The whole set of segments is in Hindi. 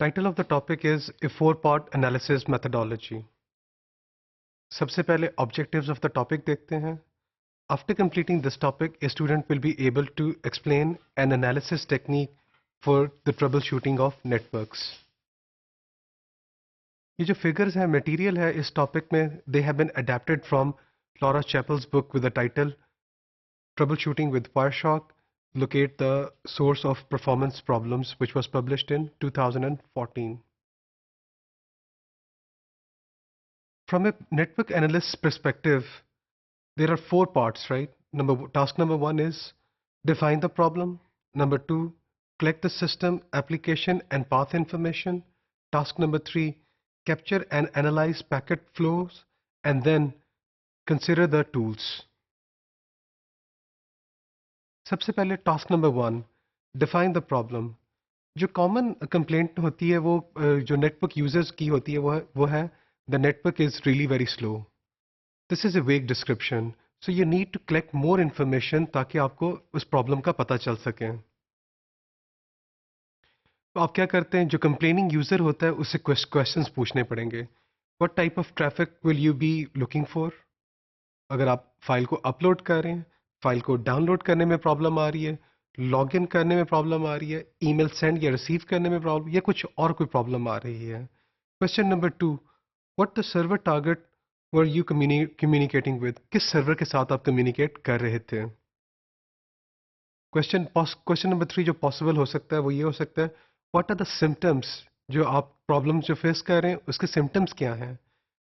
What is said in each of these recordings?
Title of the topic is a four-part analysis methodology. सबसे पहले objectives of the topic देखते हैं. After completing this topic, a student will be able to explain an analysis technique for the troubleshooting of networks. ये जो figures हैं, material है इस topic में, they have been adapted from Laura Chappell's book with the title Troubleshooting with Wireshark. Locate the source of performance problems, which was published in 2014. From a network analyst's perspective, there are four parts, right? Task number one is define the problem. Number two, collect the system, application, and path information. Task number three, capture and analyze packet flows, and then consider the tools. सबसे पहले task number one, define the problem. जो कॉमन कंप्लेंट होती है वो जो नेटवर्क यूजर्स की होती है वो है the network is really very slow. This is a vague description, so you need to collect more information ताकि आपको उस प्रॉब्लम का पता चल सके. तो आप क्या करते हैं, जो कंप्लेनिंग यूजर होता है उससे क्वेश्चंस पूछने पड़ेंगे. What type of traffic will you be looking for. अगर आप फाइल को अपलोड कर रहे हैं, फाइल को डाउनलोड करने में प्रॉब्लम आ रही है, लॉगिन करने में प्रॉब्लम आ रही है, ईमेल सेंड या रिसीव करने में प्रॉब्लम या कुछ और कोई प्रॉब्लम आ रही है. Question number two, what the server target were you communicating with. किस सर्वर के साथ आप कम्युनिकेट कर रहे थे. क्वेश्चन नंबर थ्री जो पॉसिबल हो सकता है वो ये हो सकता है, व्हाट आर द सिम्टम्स. जो आप प्रॉब्लम जो फेस कर रहे हैं उसके सिम्टम्स क्या हैं.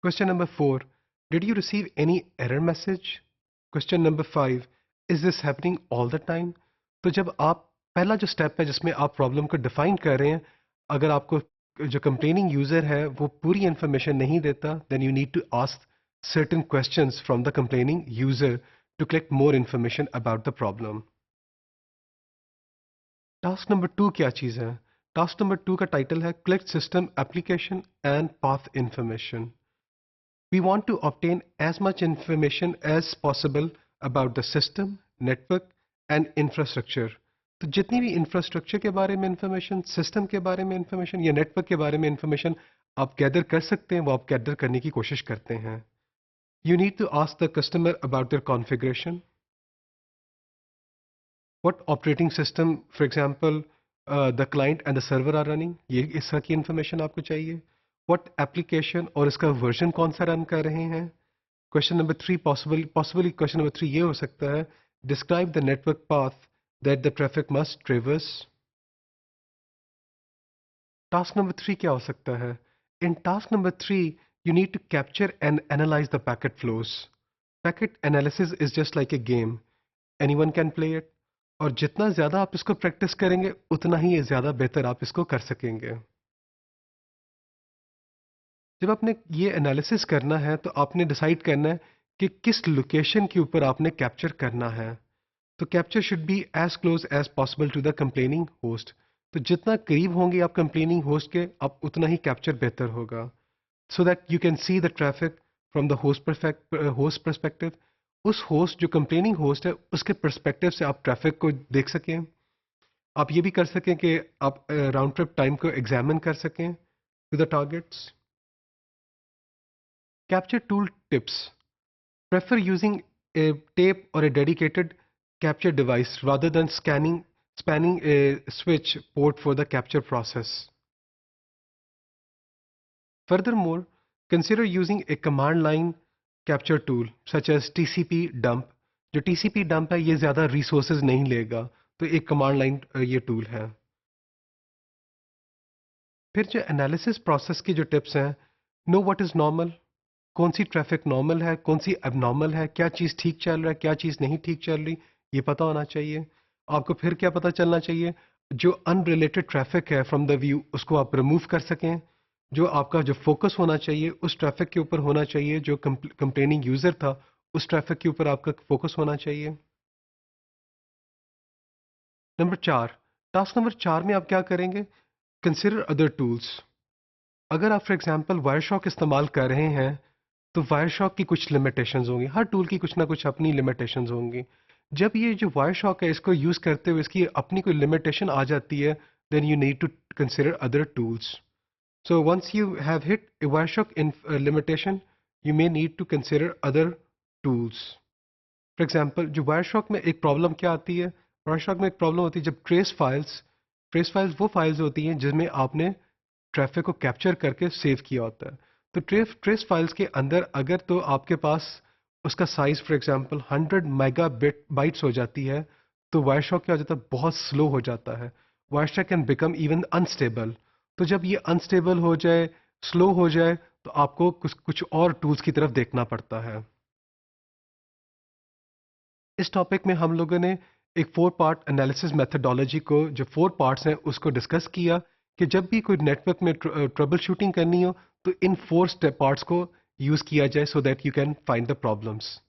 Question number four, did you receive any error message. Question number five, is this happening all the time. तो जब आप पहला जो स्टेप है जिसमें आप प्रॉब्लम को डिफाइन कर रहे हैं, अगर आपको जो कंप्लेनिंग यूजर है वो पूरी इंफॉर्मेशन नहीं देता, then you need to ask certain questions from the complaining user to collect more information about the problem. Task number two क्या चीज़ है. टास्क नंबर टू का टाइटल है collect system application and path information. We want to obtain as much information as possible about the system, network and infrastructure. तो जितनी भी इंफ्रास्ट्रक्चर के बारे में इंफॉर्मेशन, सिस्टम के बारे में इंफॉर्मेशन या नेटवर्क के बारे में इंफॉर्मेशन आप गैदर कर सकते हैं वो आप गैदर करने की कोशिश करते हैं. You need to ask the customer about their configuration. What operating system for example the client and the server are running. ये इस तरह की इंफॉर्मेशन आपको चाहिए. व्हाट एप्लीकेशन और इसका वर्जन कौन सा रन कर रहे हैं. Question number three possibly question number three ये हो सकता है, describe the network path that the traffic must traverse. Task number three क्या हो सकता है. In task number three you need to capture and analyse the packet flows. Packet analysis is just like a game, anyone can play it. और जितना ज्यादा आप इसको प्रैक्टिस करेंगे उतना ही ज्यादा बेहतर आप इसको कर सकेंगे. जब आपने ये एनालिसिस करना है तो आपने डिसाइड करना है कि किस लोकेशन के ऊपर आपने कैप्चर करना है. तो capture should be as close as possible to the complaining host. तो जितना करीब होंगे आप कंप्लेनिंग होस्ट के, आप उतना ही कैप्चर बेहतर होगा. So that you can see the traffic from the host perspective. उस होस्ट जो कंप्लेनिंग होस्ट है उसके परस्पेक्टिव से आप ट्रैफिक को देख सकें. आप ये भी कर सकें कि आप राउंड ट्रिप टाइम को एग्जामिन कर सकें to the targets. Capture tool tips. Prefer using a tape or a dedicated capture device rather than spanning a switch port for the capture process. Furthermore, consider using a command line capture tool such as TCP dump. जो TCP dump है ये ज़्यादा resources नहीं लेगा, तो एक command line ये tool है. फिर जो analysis process की जो tips हैं, know what is normal. कौन सी ट्रैफिक नॉर्मल है, कौन सी एबनॉर्मल है, क्या चीज़ ठीक चल रहा है, क्या चीज़ नहीं ठीक चल रही, ये पता होना चाहिए. आपको फिर क्या पता चलना चाहिए, जो अनरिलेटेड ट्रैफिक है फ्रॉम द व्यू उसको आप रिमूव कर सकें. जो आपका जो फोकस होना चाहिए उस ट्रैफिक के ऊपर होना चाहिए. जो कंप्लेनिंग यूज़र था उस ट्रैफिक के ऊपर आपका फोकस होना चाहिए. नंबर चार, टास्क नंबर चार में आप क्या करेंगे, कंसिडर अदर टूल्स. अगर आप फॉर एग्जांपल वायरशॉक इस्तेमाल कर रहे हैं तो वायरशॉक की कुछ लिमिटेशंस होंगी. हर टूल की कुछ ना कुछ अपनी लिमिटेशंस होंगी. जब ये जो वायरशॉक है इसको यूज़ करते हुए इसकी अपनी कोई लिमिटेशन आ जाती है, then you need to consider other tools. So once you have hit a Wireshark limitation, you may need to consider other tools. For example, जो Wireshark में एक प्रॉब्लम क्या आती है, Wireshark में एक प्रॉब्लम होती है जब ट्रेस फाइल्स वो फाइल्स होती हैं जिसमें आपने ट्रैफिक को कैप्चर करके सेव किया होता है. तो ट्रेस फाइल्स के अंदर अगर तो आपके पास उसका size for example 100 mega bytes हो जाती है, तो Wireshark क्या हो जाता है, बहुत स्लो हो जाता है. Wireshark can become even unstable. तो जब ये अनस्टेबल हो जाए, स्लो हो जाए, तो आपको कुछ और टूल्स की तरफ देखना पड़ता है. इस टॉपिक में हम लोगों ने एक 4 पार्ट एनालिसिस मेथडोलॉजी को, जो 4 पार्ट्स हैं, उसको डिस्कस किया कि जब भी कोई नेटवर्क में ट्रबल शूटिंग करनी हो तो इन 4 स्टेप पार्ट्स को यूज किया जाए so that you can find the problems.